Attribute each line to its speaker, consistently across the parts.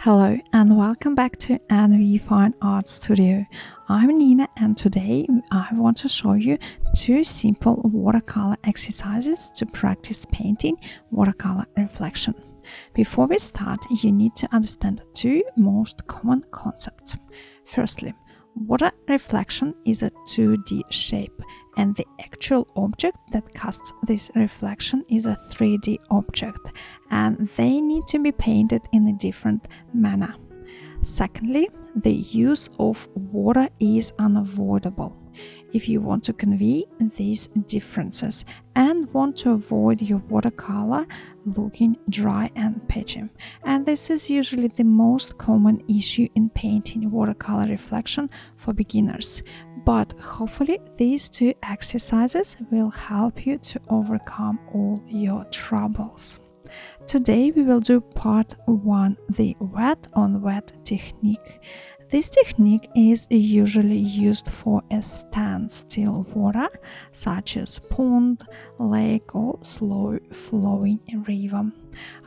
Speaker 1: Hello and welcome back to NV Fine Art Studio. I'm Nina and today I want to show you two simple watercolor exercises to practice painting watercolor reflection. Before we start, you need to understand two most common concepts. Firstly, water reflection is a 2D shape and the actual object that casts this reflection is a 3D object and they need to be painted in a different manner. Secondly, the use of water is unavoidable if you want to convey these differences and want to avoid your watercolor looking dry and patchy. And this is usually the most common issue in painting watercolor reflection for beginners. But hopefully these two exercises will help you to overcome all your troubles. Today we will do part 1, the wet on wet technique. This technique is usually used for a standstill water such as pond, lake or slow flowing river.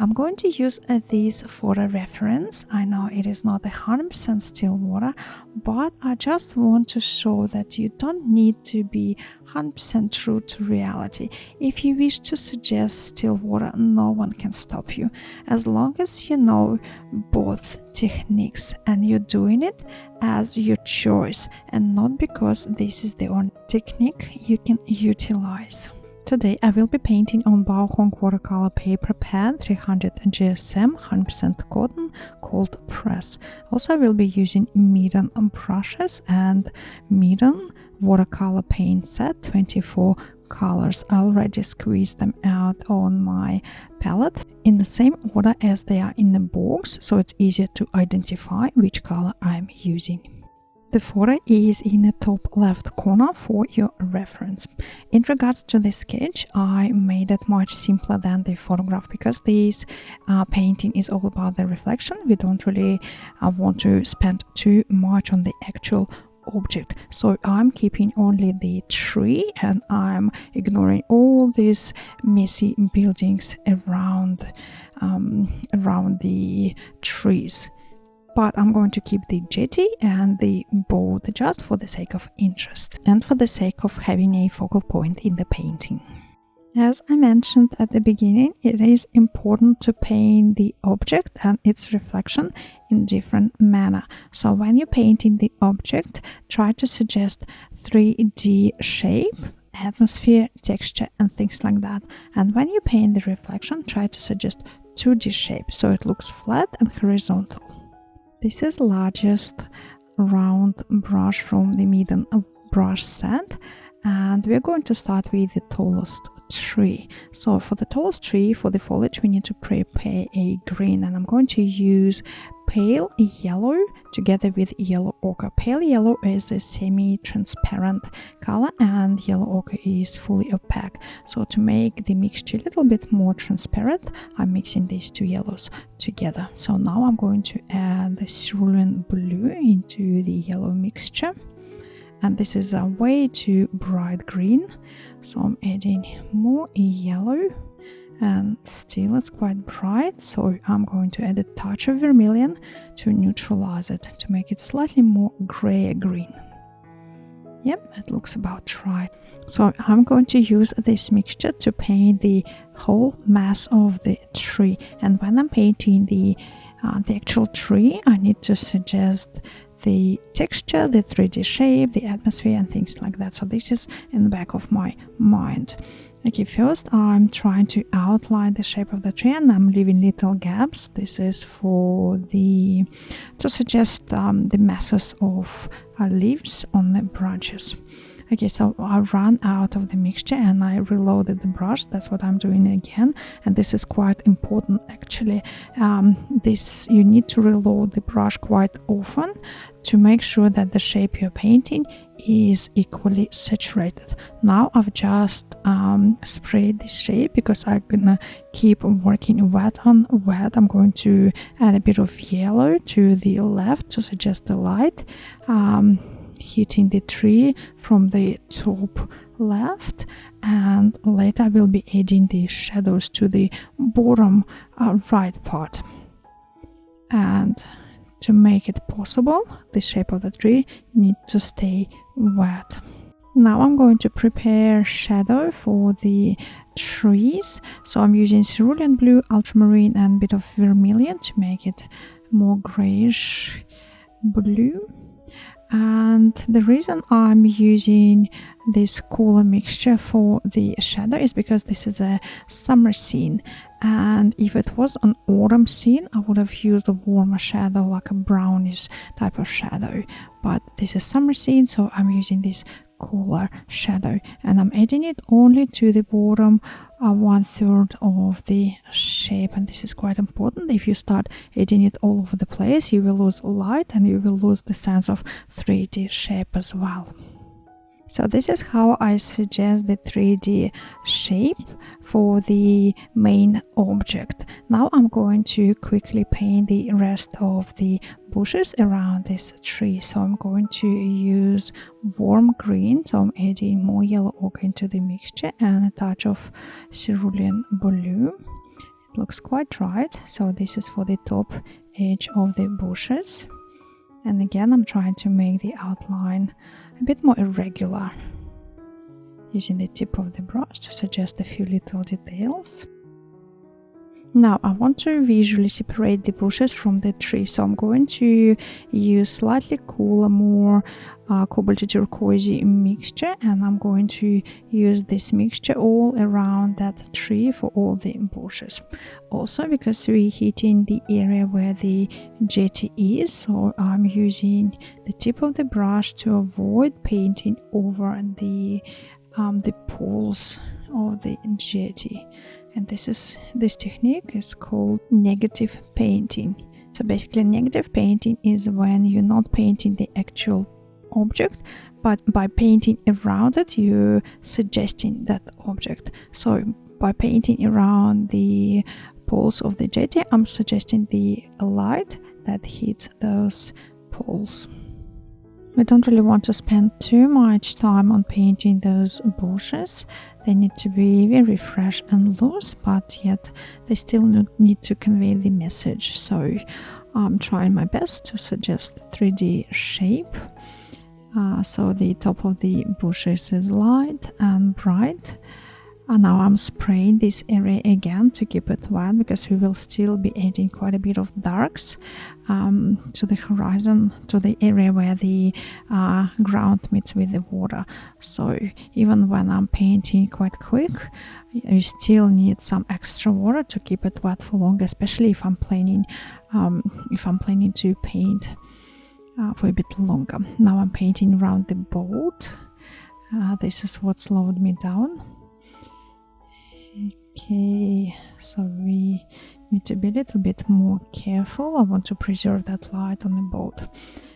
Speaker 1: I'm going to use this for a reference. I know it is not 100% still water, but I just want to show that you don't need to be 100% true to reality. If you wish to suggest still water, no one can stop you. As long as you know both techniques and you're doing it as your choice and not because this is the only technique you can utilize. Today I will be painting on BaoHong watercolor paper pen 300 GSM 100% cotton cold press. Also I will be using MEEDEN brushes and MEEDEN watercolor paint set 24 colors. I already squeezed them out on my palette in the same order as they are in the box, so it's easier to identify which color I'm using. The photo is in the top left corner for your reference. In regards to the sketch, I made it much simpler than the photograph because this painting is all about the reflection. We don't really want to spend too much on the actual object, so I'm keeping only the tree and I'm ignoring all these messy buildings around the trees. But I'm going to keep the jetty and the boat just for the sake of interest and for the sake of having a focal point in the painting. As I mentioned at the beginning, it is important to paint the object and its reflection in different manner. So when you're painting the object, try to suggest 3D shape, atmosphere, texture and things like that. And when you paint the reflection, try to suggest 2D shape so it looks flat and horizontal. This is largest round brush from the MEEDEN brush set, and we're going to start with the tallest tree. So for the tallest tree, for the foliage, we need to prepare a green, and I'm going to use pale yellow together with yellow ochre. Pale yellow is a semi-transparent color and yellow ochre is fully opaque. So to make the mixture a little bit more transparent, I'm mixing these two yellows together. So now I'm going to add the cerulean blue into the yellow mixture. And this is a way too bright green. So I'm adding more yellow. And still it's quite bright, so I'm going to add a touch of vermilion to neutralize it, to make it slightly more gray green. Yep, it looks about right. So I'm going to use this mixture to paint the whole mass of the tree. And when I'm painting the actual tree, I need to suggest the texture, the 3D shape, the atmosphere and things like that. So this is in the back of my mind. Okay, first I'm trying to outline the shape of the tree and I'm leaving little gaps. This is to suggest the masses of leaves on the branches. Okay, so I ran out of the mixture and I reloaded the brush. That's what I'm doing again, and this is quite important actually. You need to reload the brush quite often to make sure that the shape you're painting is equally saturated. Now I've just sprayed the shape because I'm gonna keep working wet on wet. I'm going to add a bit of yellow to the left to suggest the light hitting the tree from the top left, and later I will be adding the shadows to the bottom right part. And to make it possible, the shape of the tree needs to stay wet. Now I'm going to prepare shadow for the trees. So I'm using cerulean blue, ultramarine and a bit of vermilion to make it more grayish blue. And the reason I'm using this cooler mixture for the shadow is because this is a summer scene, and if it was an autumn scene I would have used a warmer shadow, like a brownish type of shadow, but this is summer scene, so I'm using this cooler shadow, and I'm adding it only to the bottom 1/3 of the shape. And this is quite important. If you start adding it all over the place, you will lose light and you will lose the sense of 3D shape as well. So this is how I suggest the 3D shape for the main object. Now I'm going to quickly paint the rest of the bushes around this tree. So I'm going to use warm green, so I'm adding more yellow ochre into the mixture and a touch of cerulean blue. It looks quite right. So this is for the top edge of the bushes. And again, I'm trying to make the outline a bit more irregular, using the tip of the brush to suggest a few little details. Now I want to visually separate the bushes from the tree, so I'm going to use slightly cooler, more cobalty turquoisey mixture, and I'm going to use this mixture all around that tree for all the bushes. Also, because we're hitting the area where the jetty is, so I'm using the tip of the brush to avoid painting over the poles of the jetty. And this technique is called negative painting. So basically, negative painting is when you're not painting the actual object, but by painting around it, you're suggesting that object. So by painting around the poles of the jetty, I'm suggesting the light that hits those poles. We don't really want to spend too much time on painting those bushes. They need to be very fresh and loose, but yet they still need to convey the message. So I'm trying my best to suggest 3D shape. So the top of the bushes is light and bright. And now I'm spraying this area again to keep it wet, because we will still be adding quite a bit of darks to the horizon, to the area where the ground meets with the water. So even when I'm painting quite quick, you still need some extra water to keep it wet for longer, especially if I'm planning to paint for a bit longer. Now I'm painting around the boat. This is what slowed me down. Okay, so we need to be a little bit more careful. I want to preserve that light on the boat,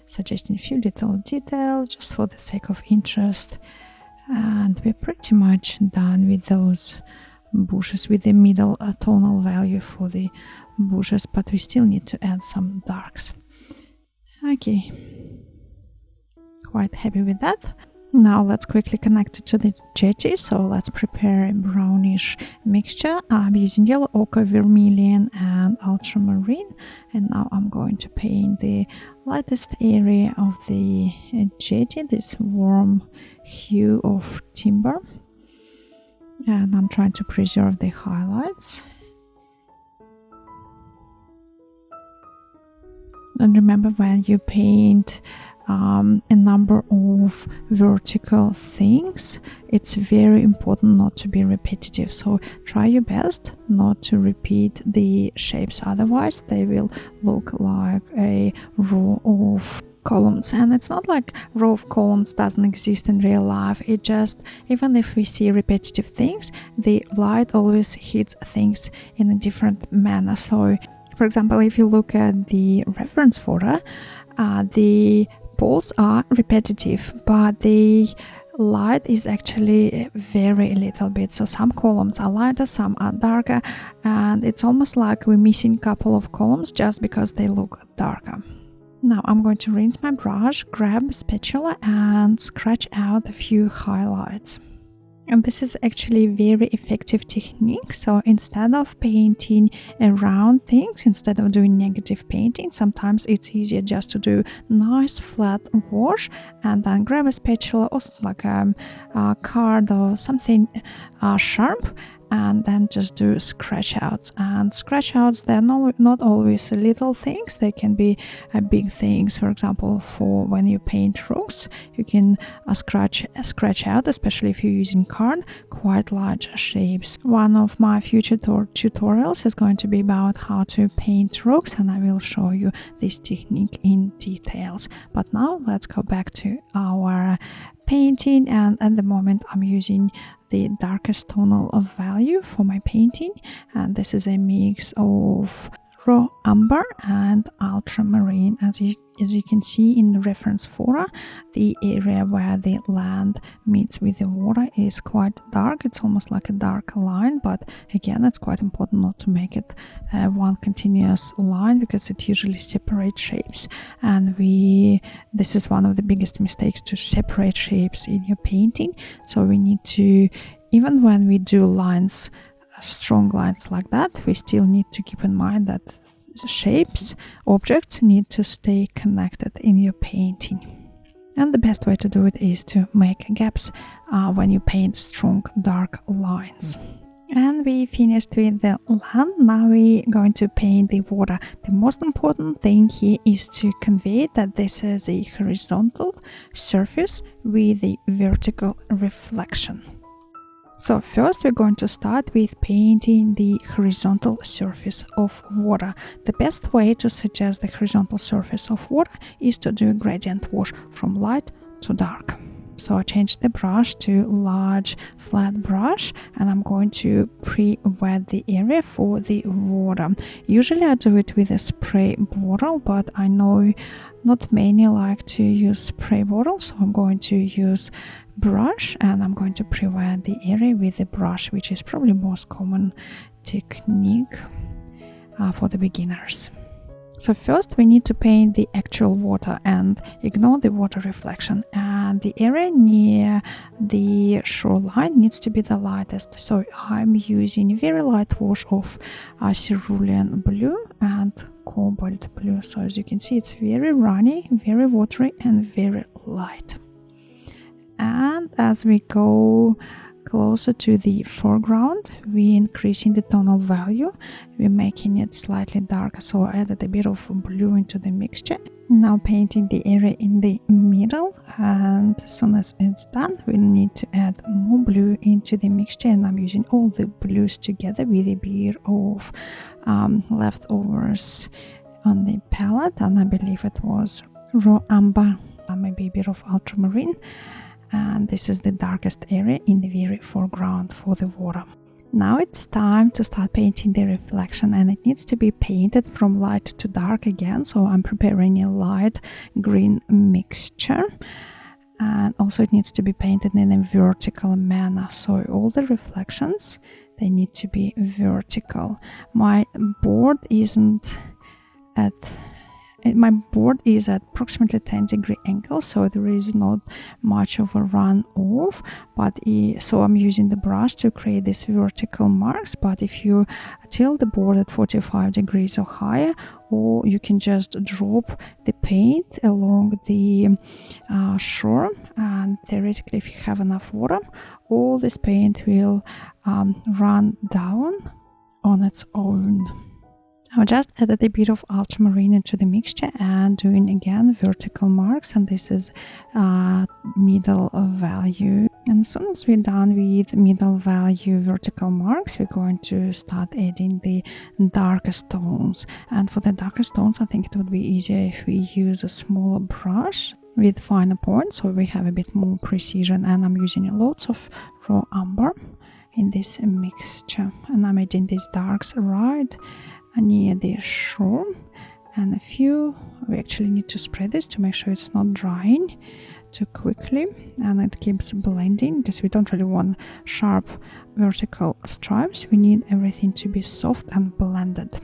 Speaker 1: suggesting a few little details just for the sake of interest. And we're pretty much done with those bushes, with the middle tonal value for the bushes, but we still need to add some darks. Okay, quite happy with that. Now let's quickly connect it to the jetty. So let's prepare a brownish mixture. I'm using yellow ochre, vermilion and ultramarine. And now I'm going to paint the lightest area of the jetty, this warm hue of timber. And I'm trying to preserve the highlights. And remember, when you paint a number of vertical things, it's very important not to be repetitive. So try your best not to repeat the shapes, otherwise they will look like a row of columns. And it's not like row of columns doesn't exist in real life. It just, even if we see repetitive things, the light always hits things in a different manner. So for example, if you look at the reference photo, the poles are repetitive, but the light is actually very little bit. So some columns are lighter, some are darker, and it's almost like we're missing a couple of columns just because they look darker. Now I'm going to rinse my brush, grab a spatula and scratch out a few highlights. And this is actually a very effective technique. So instead of painting around things, instead of doing negative painting, sometimes it's easier just to do nice flat wash and then grab a spatula or like a card or something sharp, and then just do scratch outs. And scratch outs, they're not always little things, they can be big things. For example, for when you paint rocks, you can scratch out, especially if you're using card, quite large shapes. One of my future tutorials is going to be about how to paint rocks, and I will show you this technique in details. But now let's go back to our painting, and at the moment I'm using the darkest tonal of value for my painting, and this is a mix of raw umber and ultramarine. As you can see in the reference photo, the area where the land meets with the water is quite dark. It's almost like a dark line, but again, it's quite important not to make it one continuous line, because it usually separates shapes, and this is one of the biggest mistakes, to separate shapes in your painting. So we need to, even when we do lines, strong lines like that, we still need to keep in mind that shapes, objects need to stay connected in your painting. And the best way to do it is to make gaps when you paint strong dark lines. And we finished with the land. Now we're going to paint the water. The most important thing here is to convey that this is a horizontal surface with a vertical reflection. So first we're going to start with painting the horizontal surface of water. The best way to suggest the horizontal surface of water is to do a gradient wash from light to dark. So I changed the brush to large flat brush, and I'm going to pre-wet the area for the water. Usually I do it with a spray bottle, but I know not many like to use spray bottles, so I'm going to use brush, and I'm going to pre-wet the area with the brush, which is probably the most common technique for the beginners. So first we need to paint the actual water and ignore the water reflection, and the area near the shoreline needs to be the lightest. So I'm using a very light wash of cerulean blue and cobalt blue. So as you can see, it's very runny, very watery and very light. And as we go closer to the foreground, we're increasing the tonal value, we're making it slightly darker. So I added a bit of blue into the mixture. Now painting the area in the middle, and as soon as it's done, we need to add more blue into the mixture, and I'm using all the blues together with a bit of leftovers on the palette, and I believe it was raw umber, maybe a bit of ultramarine. And this is the darkest area in the very foreground for the water. Now it's time to start painting the reflection, and it needs to be painted from light to dark again. So I'm preparing a light green mixture, and also it needs to be painted in a vertical manner. So all the reflections, they need to be vertical. My board is at approximately 10-degree angle, so there is not much of a run off, but so I'm using the brush to create these vertical marks. But if you tilt the board at 45 degrees or higher, or you can just drop the paint along the shore, and theoretically if you have enough water, all this paint will run down on its own. I just added a bit of ultramarine into the mixture and doing again vertical marks, and this is middle value. And as soon as we're done with middle value vertical marks, we're going to start adding the darkest tones. And for the darkest tones, I think it would be easier if we use a smaller brush with finer points, so we have a bit more precision. And I'm using lots of raw umber in this mixture, and I'm adding these darks right near the shore, and we actually need to spread this to make sure it's not drying too quickly, and it keeps blending, because we don't really want sharp vertical stripes. We need everything to be soft and blended.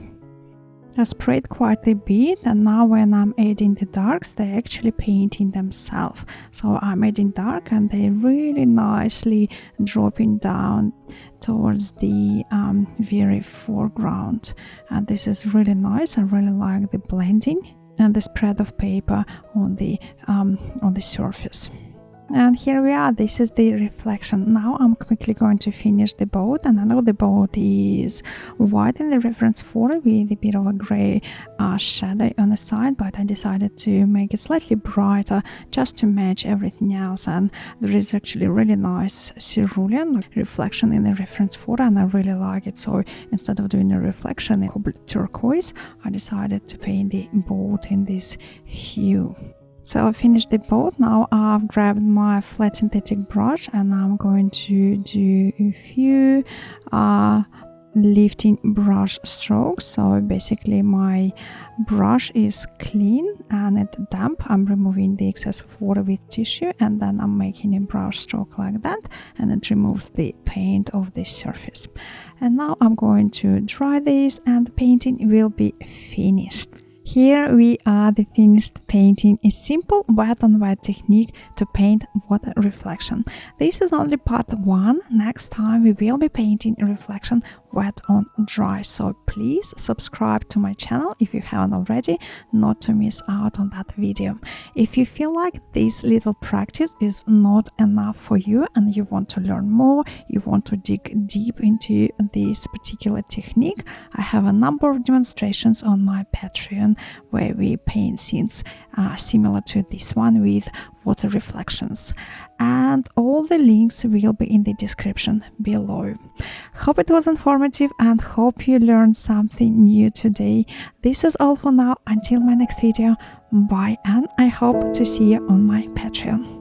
Speaker 1: I sprayed quite a bit, and now when I'm adding the darks, they're actually painting themselves. So I'm adding dark and they're really nicely dropping down towards the very foreground, and this is really nice. I really like the blending and the spread of paper on the surface. And here we are, this is the reflection. Now I'm quickly going to finish the boat, and I know the boat is white in the reference photo with a bit of a grey shadow on the side, but I decided to make it slightly brighter just to match everything else. And there is actually really nice cerulean reflection in the reference photo, and I really like it. So instead of doing a reflection in turquoise, I decided to paint the boat in this hue. So I finished the boat. Now I've grabbed my flat synthetic brush and I'm going to do a few lifting brush strokes. So basically my brush is clean and it's damp. I'm removing the excess of water with tissue, and then I'm making a brush stroke like that, and it removes the paint of the surface. And now I'm going to dry this and the painting will be finished. Here we are, the finished painting. A simple wet on wet technique to paint water reflection. This is only part 1. Next time we will be painting a reflection wet on dry. So please subscribe to my channel if you haven't already, not to miss out on that video. If you feel like this little practice is not enough for you and you want to learn more, you want to dig deep into this particular technique, I have a number of demonstrations on my Patreon where we paint scenes similar to this one with water reflections, and all the links will be in the description below. Hope it was informative and hope you learned something new today. This is all for now. Until my next video, bye, and I hope to see you on my Patreon.